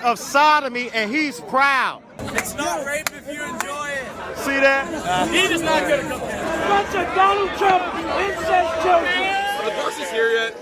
of sodomy, and he's proud. It's not rape if you enjoy it. See that? He does not get a cup. Bunch of Donald Trump incest children. Are the buses here yet?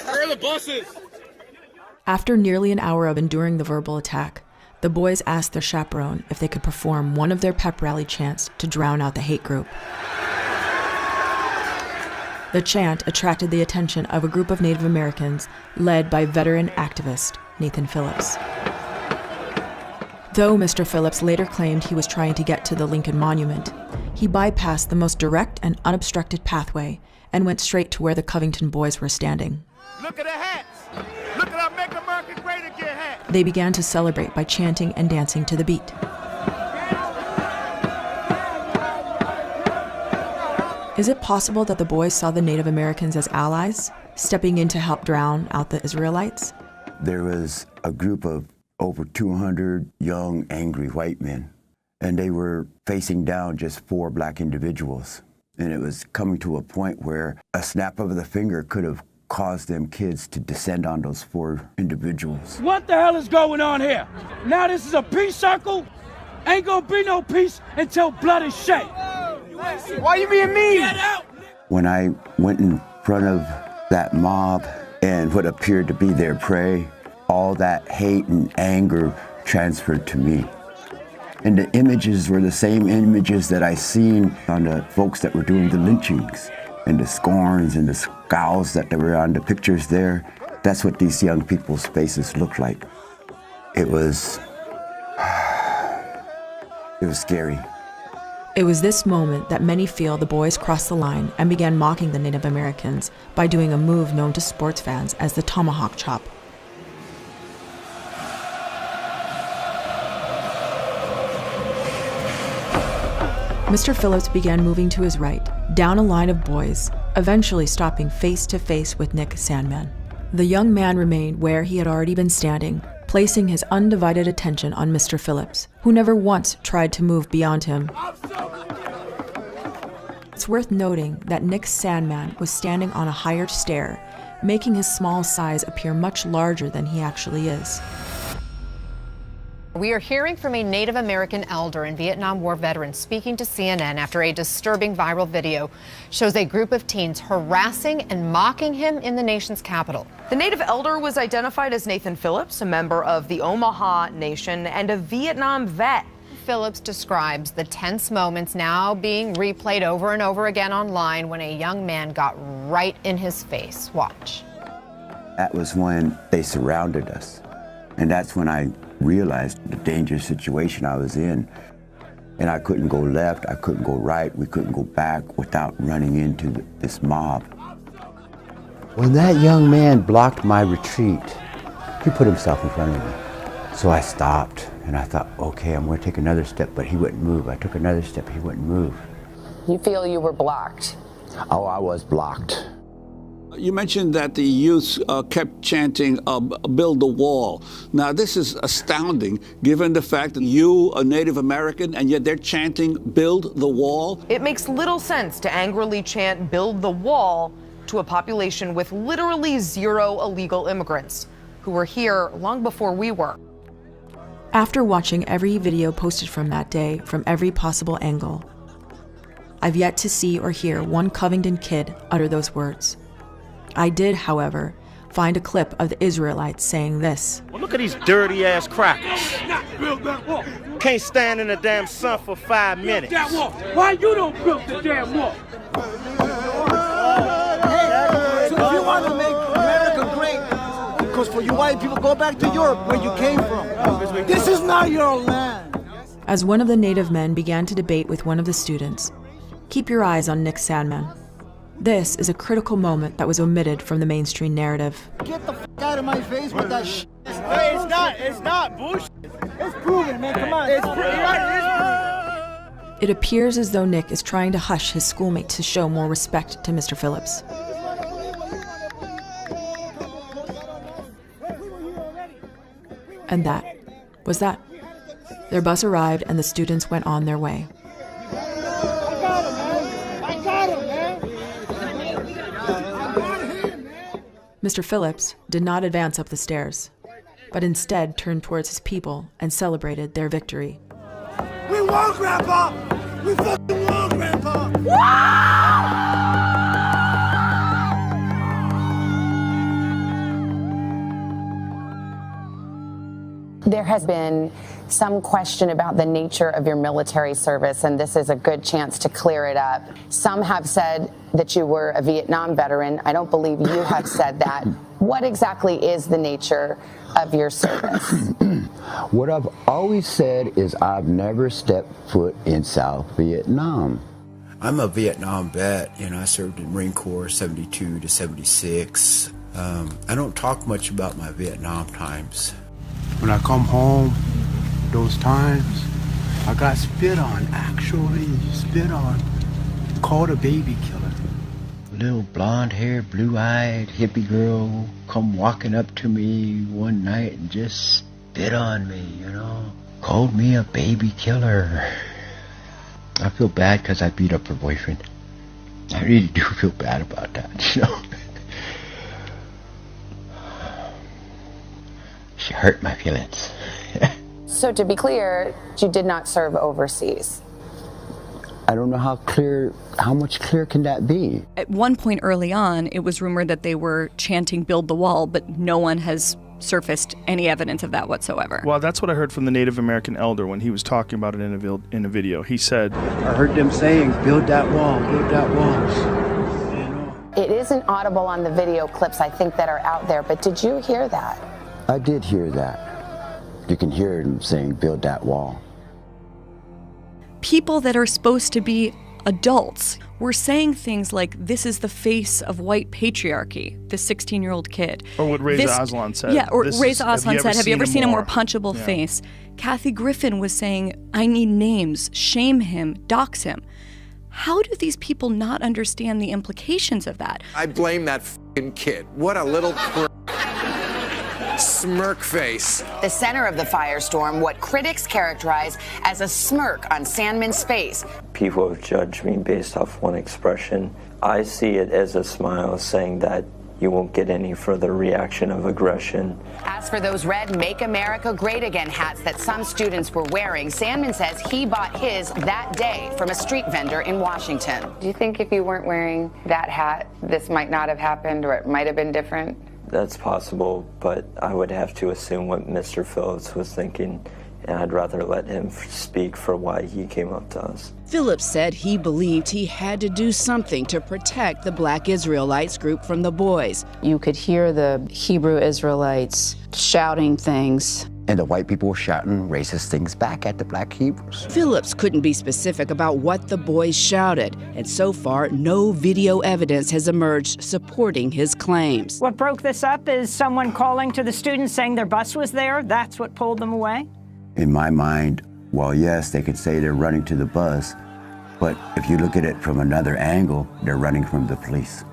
Where are the buses? After nearly an hour of enduring the verbal attack, the boys asked their chaperone if they could perform one of their pep rally chants to drown out the hate group. The chant attracted the attention of a group of Native Americans led by veteran activist Nathan Phillips. Though Mr. Phillips later claimed he was trying to get to the Lincoln Monument, he bypassed the most direct and unobstructed pathway and went straight to where the Covington boys were standing. Look at the hats. Look at our Make America Great Again hat. They began to celebrate by chanting and dancing to the beat. Is it possible that the boys saw the Native Americans as allies, stepping in to help drown out the Israelites? There was a group of over 200 young, angry white men, and they were facing down just 4 black individuals. And it was coming to a point where a snap of the finger could have caused them kids to descend on those 4 individuals. What the hell is going on here? Now this is a peace circle? Ain't gonna be no peace until blood is shed. Why you being mean? Get out! When I went in front of that mob and what appeared to be their prey, all that hate and anger transferred to me. And the images were the same images that I seen on the folks that were doing the lynchings, and the scorns and the scowls that were on the pictures there. That's what these young people's faces looked like. It was scary. It was this moment that many feel the boys crossed the line and began mocking the Native Americans by doing a move known to sports fans as the tomahawk chop. Mr. Phillips began moving to his right, down a line of boys, eventually stopping face to face with Nick Sandman. The young man remained where he had already been standing, placing his undivided attention on Mr. Phillips, who never once tried to move beyond him. It's worth noting that Nick Sandman was standing on a higher stair, making his small size appear much larger than he actually is. We are hearing from a Native American elder and Vietnam War veteran speaking to CNN after a disturbing viral video shows a group of teens harassing and mocking him in the nation's capital. The Native elder was identified as Nathan Phillips, a member of the Omaha Nation and a Vietnam vet. Phillips describes the tense moments now being replayed over and over again online when a young man got right in his face. Watch. That was when they surrounded us. And that's when I realized the dangerous situation I was in. And I couldn't go left, I couldn't go right, we couldn't go back without running into this mob. When that young man blocked my retreat, he put himself in front of me. So I stopped and I thought, okay, I'm going to take another step, but he wouldn't move. I took another step, he wouldn't move. You feel you were blocked? Oh, I was blocked. You mentioned that the youth kept chanting, build the wall. Now, this is astounding, given the fact that you, a Native American, and yet they're chanting, build the wall. It makes little sense to angrily chant, build the wall, to a population with literally 0 illegal immigrants, who were here long before we were. After watching every video posted from that day from every possible angle, I've yet to see or hear one Covington kid utter those words. I did, however, find a clip of the Israelites saying this. Well, look at these dirty ass crackers. Can't stand in the damn sun for 5 minutes. That wall. Why you don't build the damn wall? So if you want to make America great, because for you white people, go back to Europe where you came from. This is not your land. As one of the Native men began to debate with one of the students, keep your eyes on Nick Sandman. This is a critical moment that was omitted from the mainstream narrative. Get the f out of my face with that shit. It's not bullshit. It's proven, man, come on. It's proven. It appears as though Nick is trying to hush his schoolmate to show more respect to Mr. Phillips. And that was that. Their bus arrived and the students went on their way. Mr. Phillips did not advance up the stairs, but instead turned towards his people and celebrated their victory. We won, Grandpa! We fucking won, Grandpa! There has been some question about the nature of your military service, and this is a good chance to clear it up. Some have said that you were a Vietnam veteran. I don't believe you have said that. What exactly is the nature of your service? What I've always said is I've never stepped foot in South Vietnam. I'm a Vietnam vet. I served in the Marine Corps 72 to 76. I don't talk much about my Vietnam times. When I come home, those times, I got spit on, actually spit on. Called a baby killer. Little blonde-haired, blue-eyed hippie girl come walking up to me one night and just spit on me, Called me a baby killer. I feel bad because I beat up her boyfriend. I really do feel bad about that, She hurt my feelings. So to be clear, you did not serve overseas. I don't know how much clearer can that be? At one point early on, it was rumored that they were chanting "Build the Wall," but no one has surfaced any evidence of that whatsoever. Well, that's what I heard from the Native American elder when he was talking about it in a video. He said, I heard them saying, build that wall, build that wall. It isn't audible on the video clips, I think, that are out there, but did you hear that? I did hear that. You can hear him saying, build that wall. People that are supposed to be adults were saying things like, this is the face of white patriarchy, this 16-year-old kid. Or what Reza Aslan said. Yeah, or Reza Aslan said, have you ever seen a more punchable Yeah. face? Kathy Griffin was saying, I need names, shame him, dox him. How do these people not understand the implications of that? I blame that f***ing kid. What a little smirk face. The center of the firestorm, what critics characterize as a smirk on Sandman's face. People have judged me based off one expression. I see it as a smile saying that you won't get any further reaction of aggression. As for those red Make America Great Again hats that some students were wearing, Sandman says he bought his that day from a street vendor in Washington. Do you think if you weren't wearing that hat, this might not have happened, or it might have been different? That's possible, but I would have to assume what Mr. Phillips was thinking, and I'd rather let him speak for why he came up to us. Phillips said he believed he had to do something to protect the Black Israelites group from the boys. You could hear the Hebrew Israelites shouting things. And the white people were shouting racist things back at the black Hebrews. Phillips couldn't be specific about what the boys shouted, and so far, no video evidence has emerged supporting his claims. What broke this up is someone calling to the students saying their bus was there. That's what pulled them away. In my mind, well, yes, they could say they're running to the bus, but if you look at it from another angle, they're running from the police.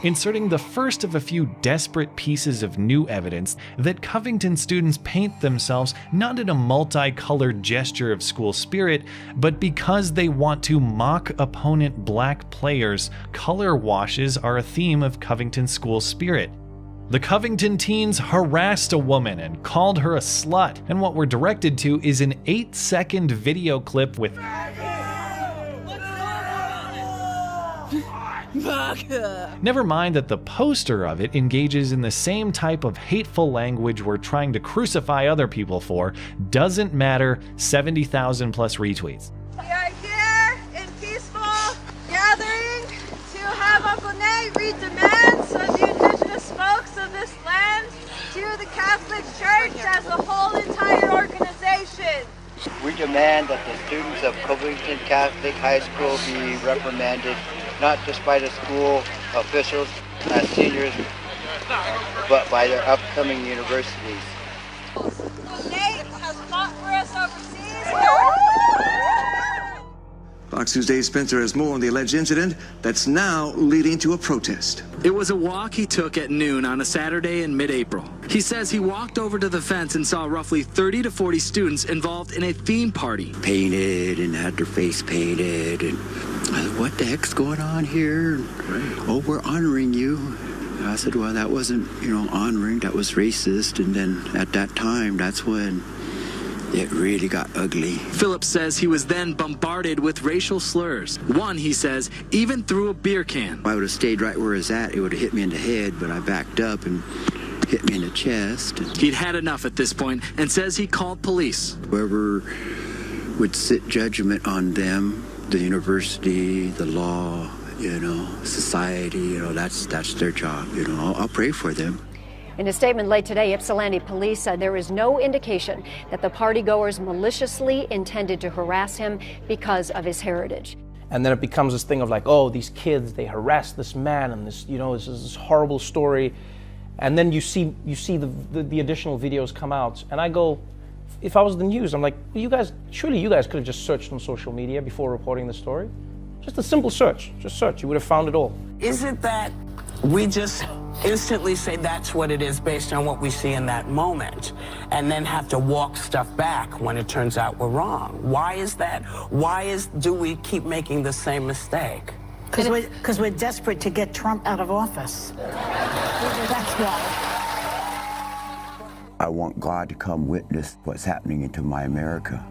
Inserting the first of a few desperate pieces of new evidence that Covington students paint themselves not in a multicolored gesture of school spirit, but because they want to mock opponent black players. Color washes are a theme of Covington school spirit. The Covington teens harassed a woman and called her a slut, and what we're directed to is an 8-second video clip with never mind that the poster of it engages in the same type of hateful language we're trying to crucify other people for. Doesn't matter, 70,000 plus retweets. We are here in peaceful gathering to have Uncle Nate read demands of the indigenous folks of this land to the Catholic Church as a whole entire organization. We demand that the students of Covington Catholic High School be reprimanded, not just by the school officials as seniors, but by their upcoming universities. Nate has fought for us overseas. Fox News' Dave Spencer has more on the alleged incident that's now leading to a protest. It was a walk he took at noon on a Saturday in mid-April. He says he walked over to the fence and saw roughly 30 to 40 students involved in a theme party. Painted and had their face painted, and what the heck's going on here? Oh, we're honoring you. I said, well, that wasn't, honoring, that was racist. And then at that time, that's when it really got ugly. Phillips says he was then bombarded with racial slurs. One, he says, even threw a beer can. If I would have stayed right where I was at, it would have hit me in the head, but I backed up and hit me in the chest. He'd had enough at this point and says he called police. Whoever would sit judgment on them, the university, the law, society, that's their job. I'll pray for them. In a statement late today, Ypsilanti police said there is no indication that the partygoers maliciously intended to harass him because of his heritage. And then it becomes this thing of like, oh, these kids, they harassed this man, and this, this is this horrible story. And then you see the additional videos come out, and I go, if I was the news, I'm like, well, surely you guys could have just searched on social media before reporting the story. Just a simple search, just search, you would have found it all. Is it that we just instantly say that's what it is based on what we see in that moment, and then have to walk stuff back when it turns out we're wrong? Why is that? Do we keep making the same mistake? Because we're desperate to get Trump out of office. That's why. I want God to come witness what's happening into my America.